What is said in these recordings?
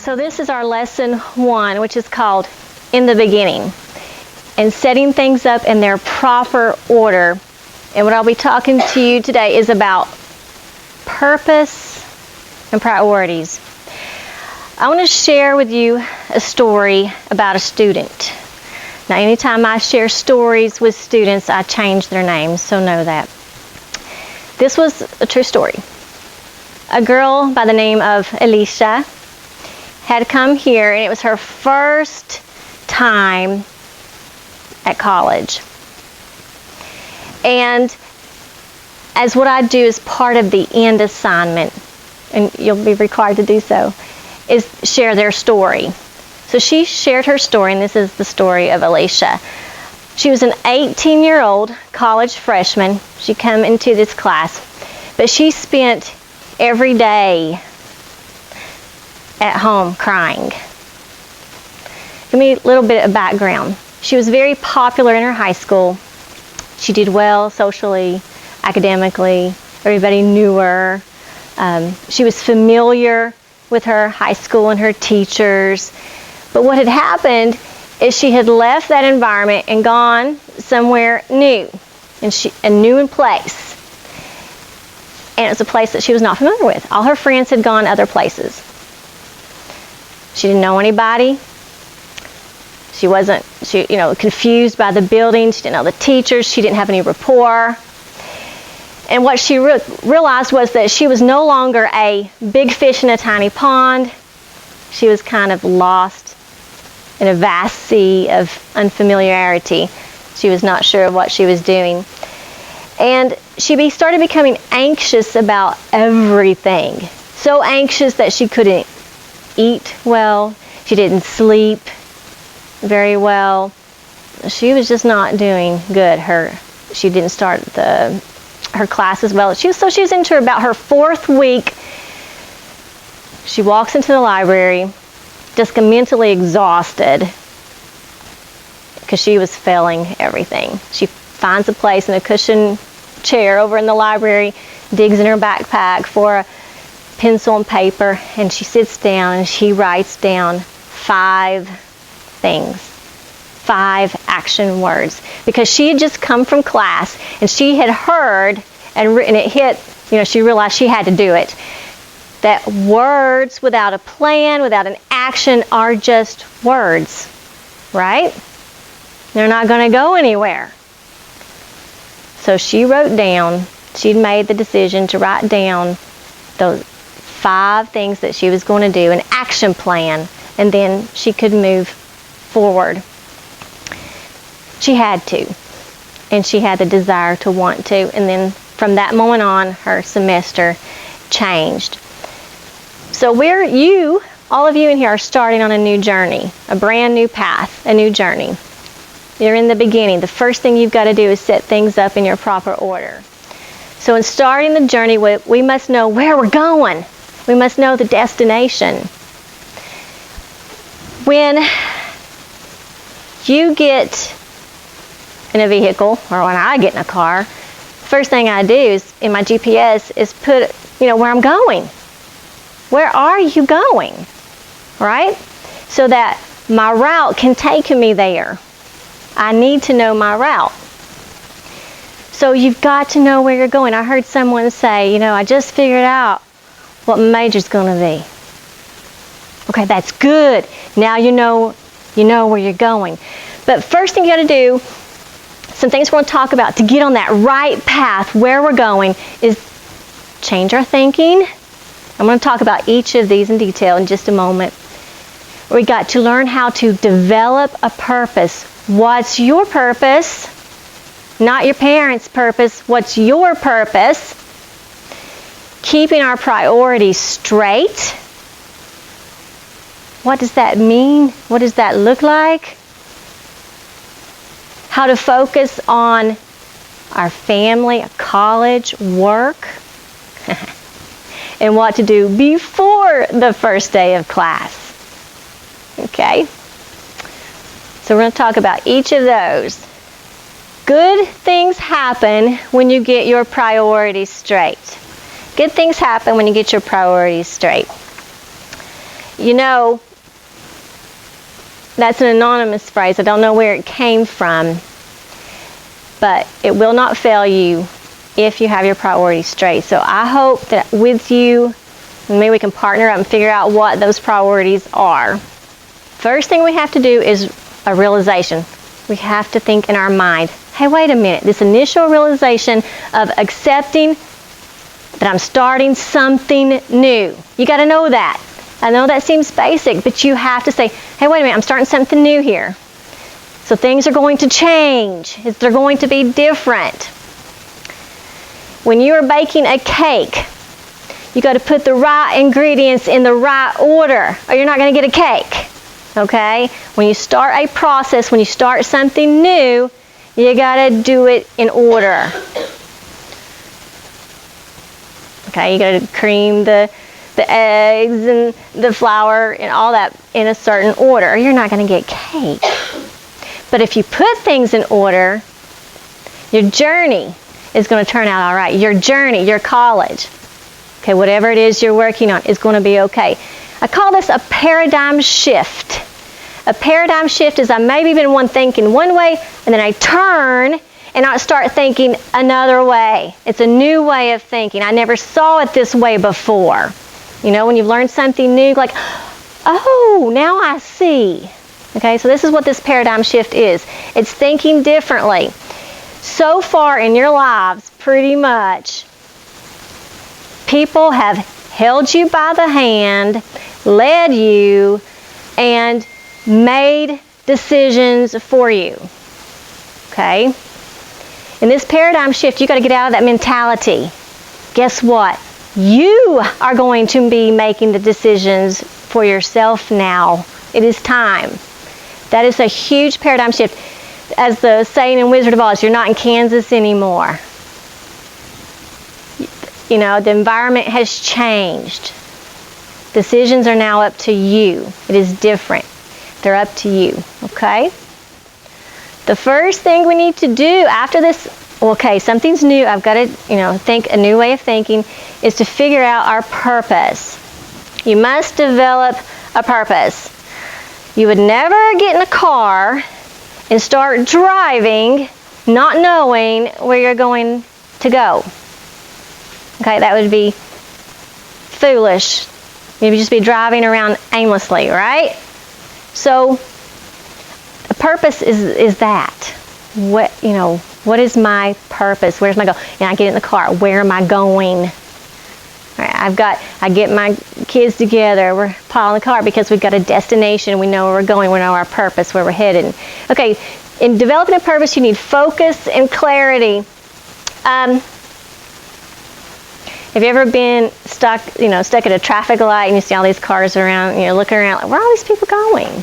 So this is our lesson 1, which is called In the Beginning, and setting things up in their proper order. And what I'll be talking to you today is about purpose and priorities. I want to share with you a story about a student. Now, anytime I share stories with students, I change their names, so know that. This was a true story. A girl by the name of Alicia had come here, and it was her first time at college. And as what I do as part of the end assignment, and you'll be required to do so, is share their story. So she shared her story, and this is the story of Alicia. She was an 18-year-old college freshman. She came into this class, but she spent every day at home crying. Give me a little bit of background. She was very popular in her high school. She did well socially, academically. Everybody knew her. She was familiar with her high school and her teachers. But what had happened is she had left that environment and gone somewhere new, a new place. And it was a place that she was not familiar with. All her friends had gone other places. She didn't know anybody. She wasn't, confused by the building. She didn't know the teachers. She didn't have any rapport. And what she realized was that she was no longer a big fish in a tiny pond. She was kind of lost in a vast sea of unfamiliarity. She was not sure of what she was doing. And she started becoming anxious about everything. So anxious that she couldn't eat well. She didn't sleep very well. She was just not doing good. She didn't start her classes well. She was into about her 4th week. She walks into the library, just mentally exhausted because she was failing everything. She finds a place in a cushion chair over in the library, digs in her backpack for a pencil and paper, and she sits down and she writes down 5 things, 5 action words, because she had just come from class and she had heard and it hit, she realized she had to do it, that words without a plan, without an action are just words, right? They're not going to go anywhere. So she wrote down, she'd made the decision to write down those 5 things that she was going to do, an action plan, and then she could move forward. She had to, and she had the desire to want to, and then from that moment on, her semester changed. So all of you in here are starting on a new journey, a brand new path, a new journey. You're in the beginning. The first thing you've got to do is set things up in your proper order. So in starting the journey, we must know where we're going. We must know the destination. When you get in a vehicle, or when I get in a car, first thing I do is in my GPS is put, where I'm going. Where are you going? Right? So that my route can take me there. I need to know my route. So you've got to know where you're going. I heard someone say, I just figured out what my major's going to be. Okay, that's good. Now you know where you're going. But first thing you got to do, some things we're going to talk about to get on that right path where we're going, is change our thinking. I'm going to talk about each of these in detail in just a moment. We got to learn how to develop a purpose. What's your purpose? Not your parents' purpose. What's your purpose? Keeping our priorities straight. What does that mean? What does that look like? How to focus on our family, college, work, and what to do before the first day of class. Okay? So we're going to talk about each of those. Good things happen when you get your priorities straight. Good things happen when you get your priorities straight. You know, that's an anonymous phrase. I don't know where it came from, but it will not fail you if you have your priorities straight. So I hope that with you, maybe we can partner up and figure out what those priorities are. First thing we have to do is a realization. We have to think in our mind, hey, wait a minute, this initial realization of accepting that I'm starting something new. You got to know that. I know that seems basic, but you have to say, hey, wait a minute, I'm starting something new here. So things are going to change. They're going to be different. When you are baking a cake, you got to put the right ingredients in the right order, or you're not going to get a cake. Okay? When you start a process, when you start something new, you got to do it in order. Okay, you got to cream the eggs and the flour and all that in a certain order, or you're not going to get cake. But if you put things in order, your journey is going to turn out all right. Your journey, your college, okay, whatever it is you're working on is going to be okay. I call this a paradigm shift. A paradigm shift is I maybe been thinking one way, and then I turn and I start thinking another way. It's a new way of thinking. I never saw it this way before. You know, when you've learned something new, like, oh, now I see. Okay, so this is what this paradigm shift is. It's thinking differently. So far in your lives, pretty much, people have held you by the hand, led you, and made decisions for you. Okay? In this paradigm shift, you got to get out of that mentality. Guess what? You are going to be making the decisions for yourself now. It is time. That is a huge paradigm shift. As the saying in Wizard of Oz, you're not in Kansas anymore. You know, the environment has changed. Decisions are now up to you. It is different. They're up to you, okay? The first thing we need to do after this, okay, something's new, I've got to, think a new way of thinking, is to figure out our purpose. You must develop a purpose. You would never get in a car and start driving not knowing where you're going to go. Okay, that would be foolish. You'd just be driving around aimlessly, right? So the purpose is that. What is my purpose? Where's my goal? And I get in the car. Where am I going? All right, I get my kids together. We're piling the car because we've got a destination. We know where we're going. We know our purpose, where we're headed. Okay, in developing a purpose, you need focus and clarity. Have you ever been stuck at a traffic light and you see all these cars around and you're looking around like, where are all these people going?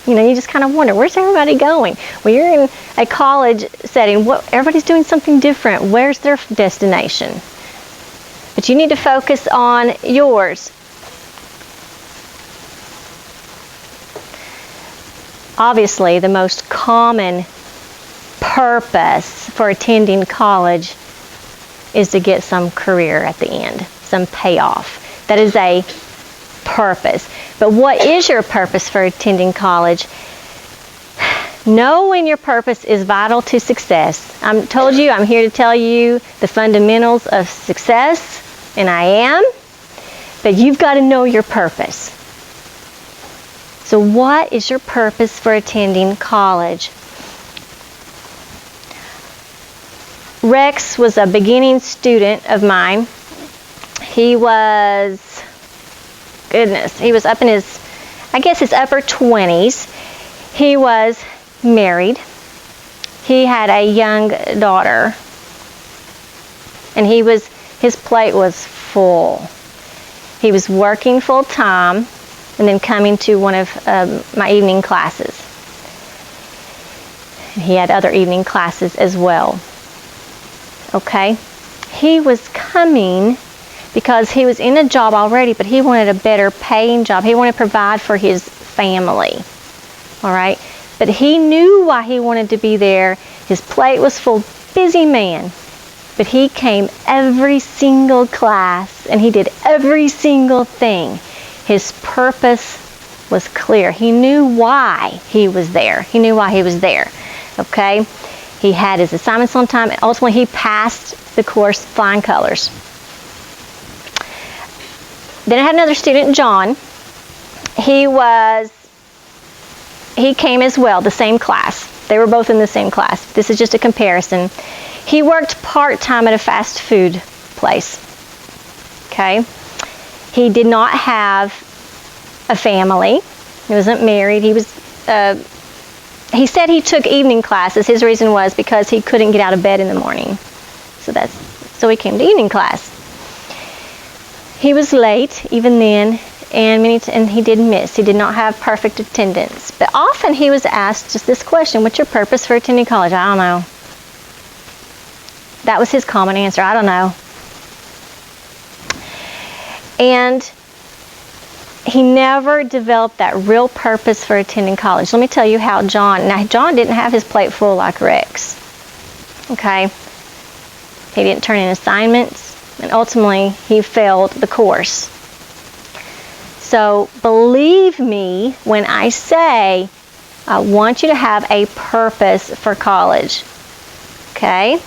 You just kind of wonder, where's everybody going? Well, you're in a college setting. Everybody's doing something different. Where's their destination? But you need to focus on yours. Obviously, the most common purpose for attending college is to get some career at the end, some payoff. That is a purpose. But what is your purpose for attending college? Knowing your purpose is vital to success. I'm here to tell you the fundamentals of success, and I am, but you've got to know your purpose. So what is your purpose for attending college? Rex was a beginning student of mine. He was up in his upper 20s. He was married. He had a young daughter. And his plate was full. He was working full time and then coming to one of my evening classes. He had other evening classes as well. Okay? He was coming because he was in a job already, but he wanted a better paying job. He wanted to provide for his family. All right? But he knew why he wanted to be there. His plate was full. Busy man. But he came every single class, and he did every single thing. His purpose was clear. He knew why he was there. He knew why he was there. Okay? He had his assignments on time, and ultimately he passed the course flying colors. Then I had another student, John. He came as well, the same class. They were both in the same class. This is just a comparison. He worked part-time at a fast food place. Okay? He did not have a family. He wasn't married. He said he took evening classes. His reason was because he couldn't get out of bed in the morning. So he came to evening class. He was late even then, and he did miss. He did not have perfect attendance. But often he was asked just this question: what's your purpose for attending college? I don't know. That was his common answer. I don't know. And he never developed that real purpose for attending college. Let me tell you how John didn't have his plate full like Rex. Okay? He didn't turn in assignments, and ultimately he failed the course. So believe me when I say I want you to have a purpose for college. Okay?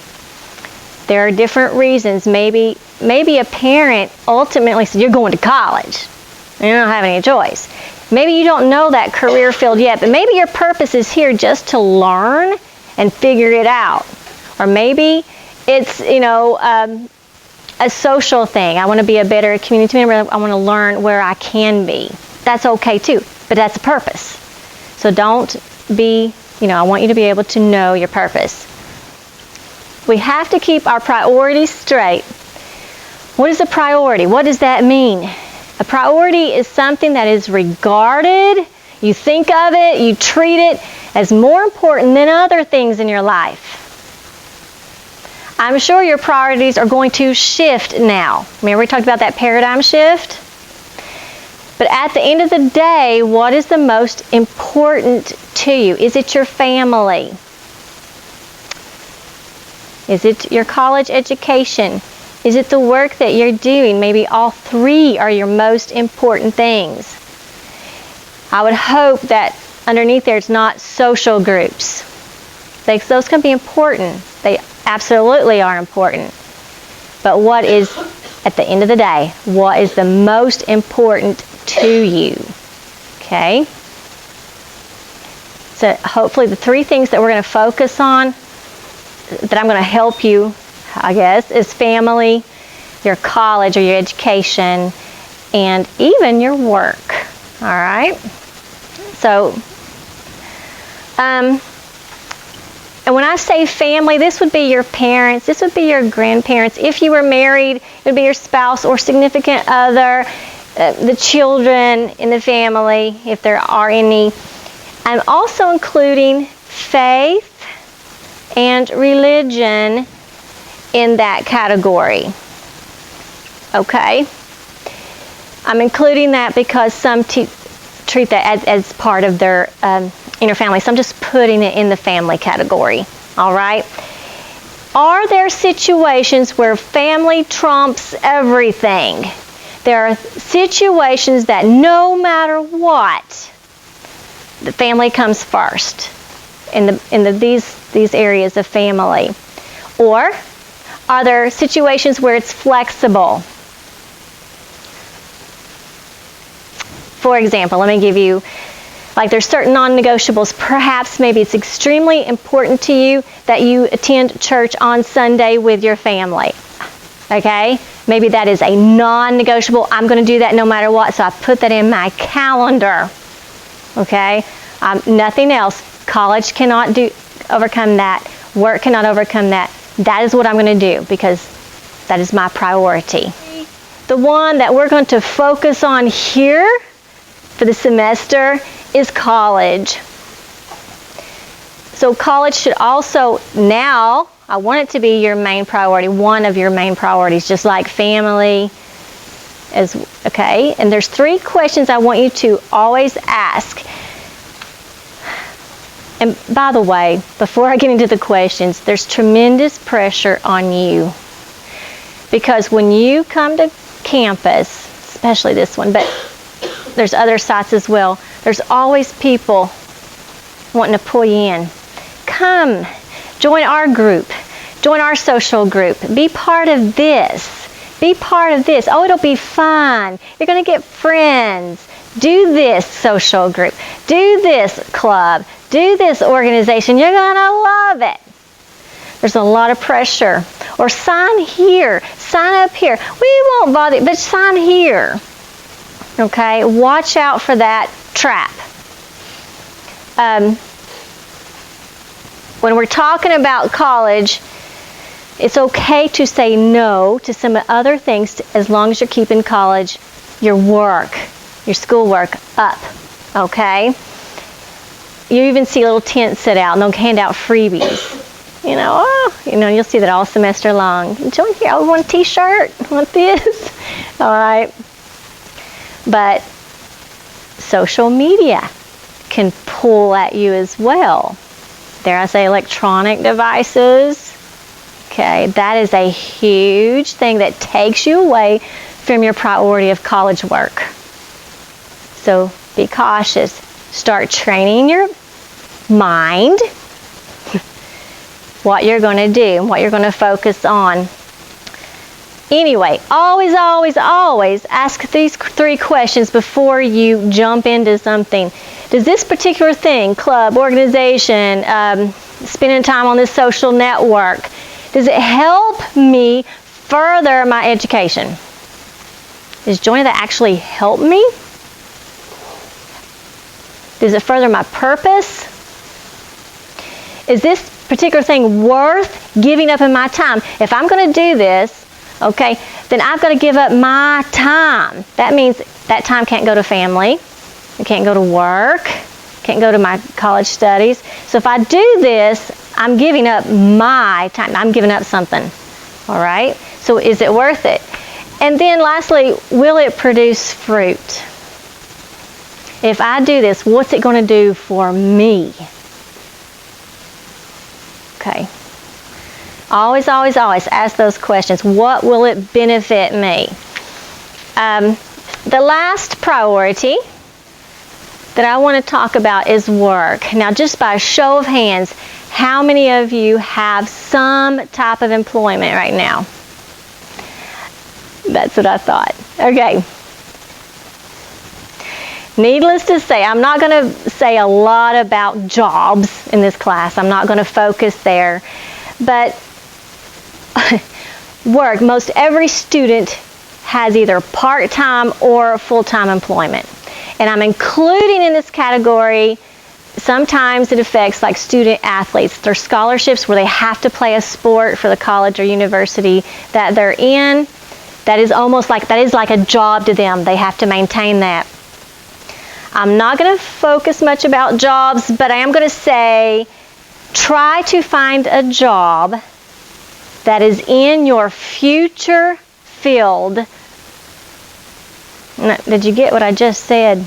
There are different reasons. Maybe a parent ultimately said, you're going to college. And you don't have any choice. Maybe you don't know that career field yet, but maybe your purpose is here just to learn and figure it out. Or maybe it's, a social thing. I want to be a better community member. I want to learn where I can be. That's okay too, but that's a purpose. So don't be, I want you to be able to know your purpose. We have to keep our priorities straight. What is a priority? What does that mean? A priority is something that is regarded, you think of it, you treat it as more important than other things in your life. I'm sure your priorities are going to shift now. Remember we talked about that paradigm shift? But at the end of the day, what is the most important to you? Is it your family? Is it your college education? Is it the work that you're doing? Maybe all three are your most important things. I would hope that underneath there it's not social groups. Those can be important. They absolutely are important. But what is, at the end of the day, what is the most important to you? Okay? So hopefully the three things that we're going to focus on, that I'm going to help you, I guess, is family, your college or your education, and even your work. All right? So, and when I say family, this would be your parents, this would be your grandparents. If you were married, it would be your spouse or significant other, the children in the family, if there are any. I'm also including faith and religion in that category. Okay? I'm including that because some treat that as part of their inner family. So I'm just putting it in the family category. All right? Are there situations where family trumps everything? There are situations that no matter what, the family comes first in these areas of family. Or are there situations where it's flexible? For example, let me give you, there's certain non-negotiables. Perhaps maybe it's extremely important to you that you attend church on Sunday with your family. Okay? Maybe that is a non-negotiable. I'm going to do that no matter what, so I put that in my calendar. Okay? Nothing else. College cannot overcome that. Work cannot overcome that. That is what I'm going to do because that is my priority. The one that we're going to focus on here for the semester is college. So college should also now, I want it to be your main priority, one of your main priorities, just like family. Okay? And there's 3 questions I want you to always ask. And by the way, before I get into the questions, there's tremendous pressure on you. Because when you come to campus, especially this one, but there's other sites as well, There's always people wanting to pull you in. Come, join our group. Join our social group. Be part of this. Be part of this. Oh, it'll be fun. You're going to get friends. Do this social group. Do this club. Do this organization. You're going to love it. There's a lot of pressure. Or sign here. Sign up here. We won't bother you, but sign here. Okay? Watch out for that trap. When we're talking about college, it's okay to say no to some other things as long as you're keeping college, your work, your schoolwork up, okay? You even see little tents set out and they'll hand out freebies. You'll see that all semester long. Join here. I want a t-shirt. I want this. All right. But social media can pull at you as well. Dare I say electronic devices. Okay, that is a huge thing that takes you away from your priority of college work. So be cautious. Start training your mind what you're going to do and what you're going to focus on. Anyway, always, always, always ask these 3 questions before you jump into something. Does this particular thing, club, organization, spending time on this social network, does it help me further my education? Does joining that actually help me? Does it further my purpose? Is this particular thing worth giving up in my time? If I'm going to do this, okay, then I've got to give up my time. That means that time can't go to family. It can't go to work. Can't go to my college studies. So if I do this, I'm giving up my time. I'm giving up something. All right? So is it worth it? And then lastly, will it produce fruit? If I do this, what's it going to do for me? Okay. Always, always, always ask those questions. What will it benefit me? The last priority that I want to talk about is work. Now, just by a show of hands, how many of you have some type of employment right now? That's what I thought. Okay. Needless to say, I'm not going to say a lot about jobs in this class. I'm not going to focus there. But work, most every student has either part-time or full-time employment. And I'm including in this category, sometimes it affects like student athletes. Their scholarships where they have to play a sport for the college or university that they're in. That is like a job to them. They have to maintain that. I'm not going to focus much about jobs, but I am going to say try to find a job that is in your future field. Did you get what I just said?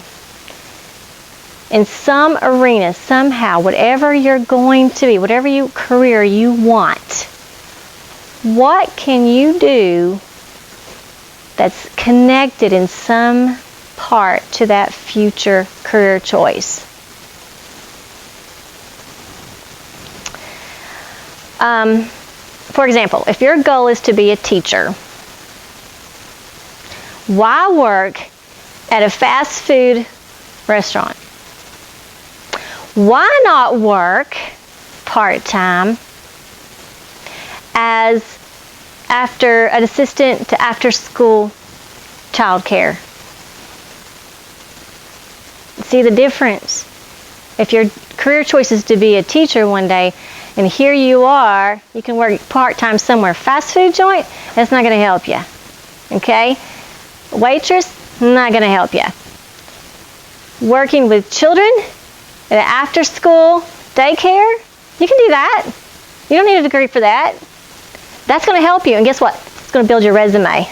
In some arena, somehow, whatever you're going to be, whatever career you want, what can you do that's connected in some part to that future career choice? For example, if your goal is to be a teacher, why work at a fast food restaurant? Why not work part-time as an assistant to after-school childcare? See the difference? If your career choice is to be a teacher one day, and here you are, you can work part-time somewhere. Fast food joint, that's not going to help you. Okay? Waitress, not going to help you. Working with children at an after-school daycare, you can do that. You don't need a degree for that. That's going to help you. And guess what? It's going to build your resume.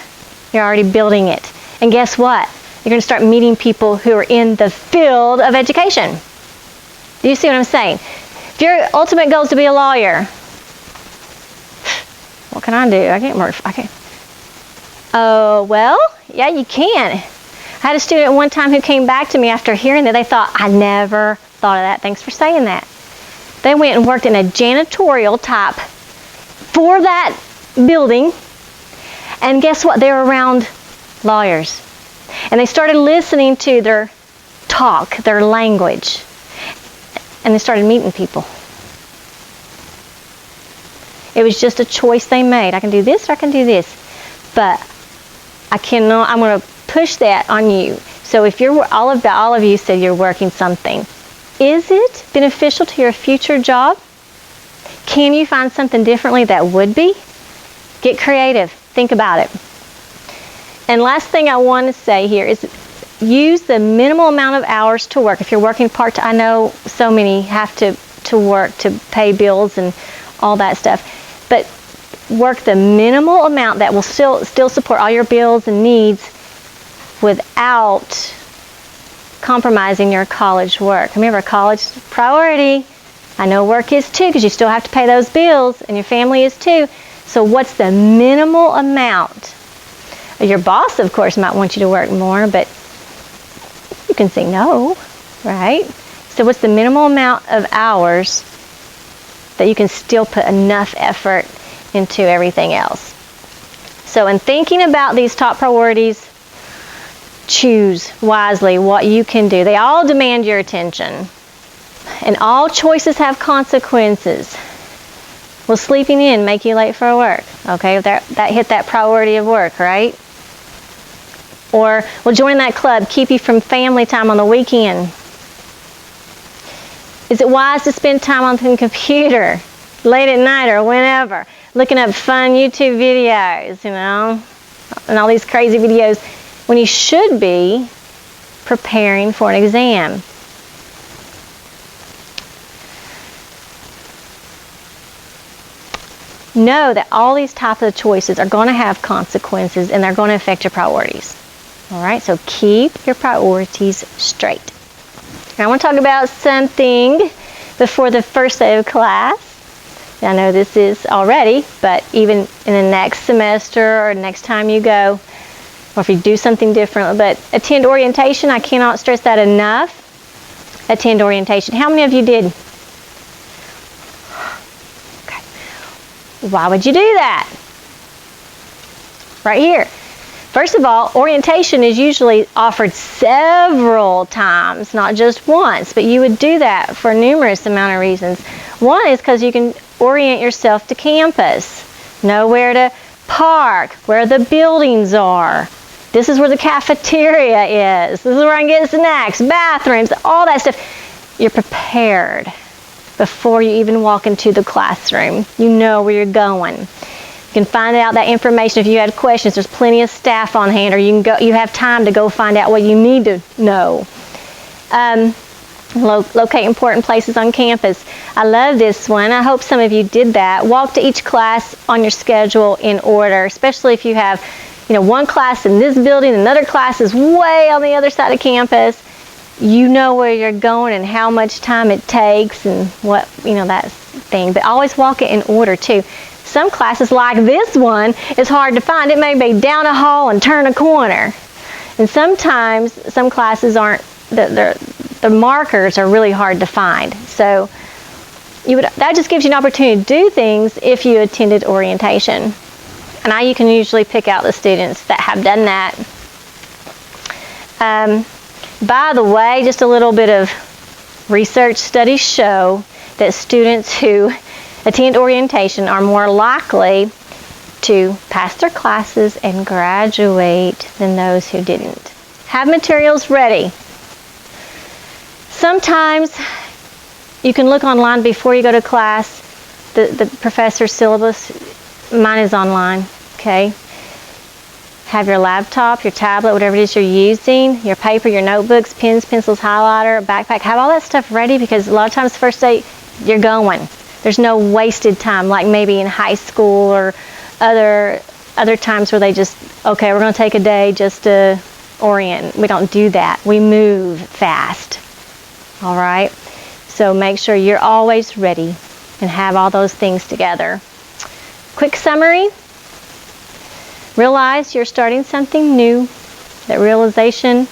You're already building it. And guess what? You're going to start meeting people who are in the field of education. Do you see what I'm saying? If your ultimate goal is to be a lawyer, what can I do? I can't work. Oh, well, yeah, you can. I had a student at one time who came back to me after hearing that. They thought, I never thought of that. Thanks for saying that. They went and worked in a janitorial type for that building. And guess what? They were around lawyers. And they started listening to their talk, their language. And they started meeting people. It was just a choice they made. I can do this or I can do this. But I'm going to push that on you. So if you're, all of you said you're working something. Is it beneficial to your future job? Can you find something differently that would be? Get creative. Think about it. And last thing I want to say here is use the minimal amount of hours to work. If you're working part-time, I know so many have to work to pay bills and all that stuff. But work the minimal amount that will still support all your bills and needs without compromising your college work. Remember, college is a priority. I know work is too, because you still have to pay those bills, and your family is too. So what's the minimal amount? Your boss, of course, might want you to work more, but you can say no, right? So what's the minimal amount of hours that you can still put enough effort into everything else? So in thinking about these top priorities, choose wisely what you can do. They all demand your attention, and all choices have consequences. Will sleeping in make you late for work? Okay, that hit that priority of work, right? Or will joining that club keep you from family time on the weekend? Is it wise to spend time on the computer late at night or whenever, looking up fun YouTube videos, and all these crazy videos, when you should be preparing for an exam? Know that all these types of choices are going to have consequences, and they're going to affect your priorities. All right, so keep your priorities straight. Now I want to talk about something before the first day of class. I know this is already, but even in the next semester or next time you go, or if you do something different, but attend orientation. I cannot stress that enough. Attend orientation. How many of you did? Okay. Why would you do that? Right here. First of all, orientation is usually offered several times, not just once, but you would do that for numerous amount of reasons. One is because you can orient yourself to campus, know where to park, where the buildings are. This is where the cafeteria is. This is where I can get snacks, bathrooms, all that stuff. You're prepared before you even walk into the classroom. You know where you're going. You can find out that information if you had questions. There's plenty of staff on hand, or you have time to go find out what you need to know. Locate important places on campus. I love this one. I hope some of you did that. Walk to each class on your schedule in order, especially if you have, one class in this building, another class is way on the other side of campus. You know where you're going and how much time it takes and what, that thing. But always walk it in order too. Some classes like this one is hard to find. It may be down a hall and turn a corner. And sometimes some classes aren't, the markers are really hard to find. So that just gives you an opportunity to do things if you attended orientation. And you can usually pick out the students that have done that. By the way, just a little bit of research studies show that students who attend orientation are more likely to pass their classes and graduate than those who didn't. Have materials ready. Sometimes you can look online before you go to class, the professor's syllabus. Mine is online, okay? Have your laptop, your tablet, whatever it is you're using, your paper, your notebooks, pens, pencils, highlighter, backpack. Have all that stuff ready, because a lot of times the first day you're going. There's no wasted time like maybe in high school or other times where they just, okay, we're going to take a day just to orient. We don't do that. We move fast. All right? So make sure you're always ready and have all those things together. Quick summary. Realize you're starting something new. That realization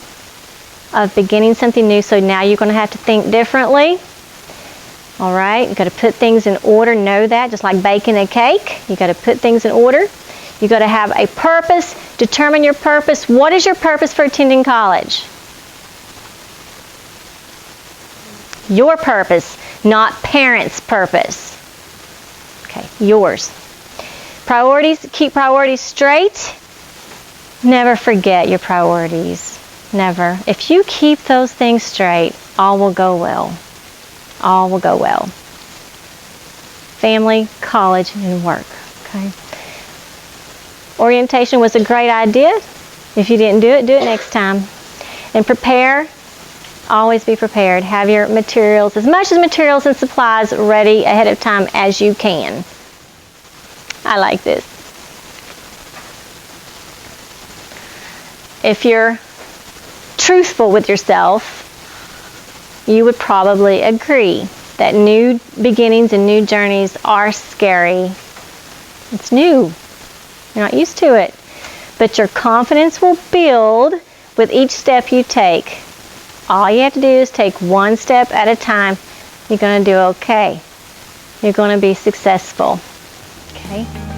of beginning something new. So now you're going to have to think differently. All right, you got to put things in order. Know that, just like baking a cake, you got to put things in order. You got to have a purpose. Determine your purpose. What is your purpose for attending college? Your purpose, not parents' purpose. Okay, yours. Priorities, keep priorities straight. Never forget your priorities. Never. If you keep those things straight, all will go well. All will go well. Family, college, and work. Okay. Orientation was a great idea. If you didn't do it next time. And prepare. Always be prepared. Have your materials, as much as materials and supplies, ready ahead of time as you can. I like this. If you're truthful with yourself, you would probably agree that new beginnings and new journeys are scary. It's new. You're not used to it. But your confidence will build with each step you take. All you have to do is take one step at a time. You're going to do okay. You're going to be successful. Okay?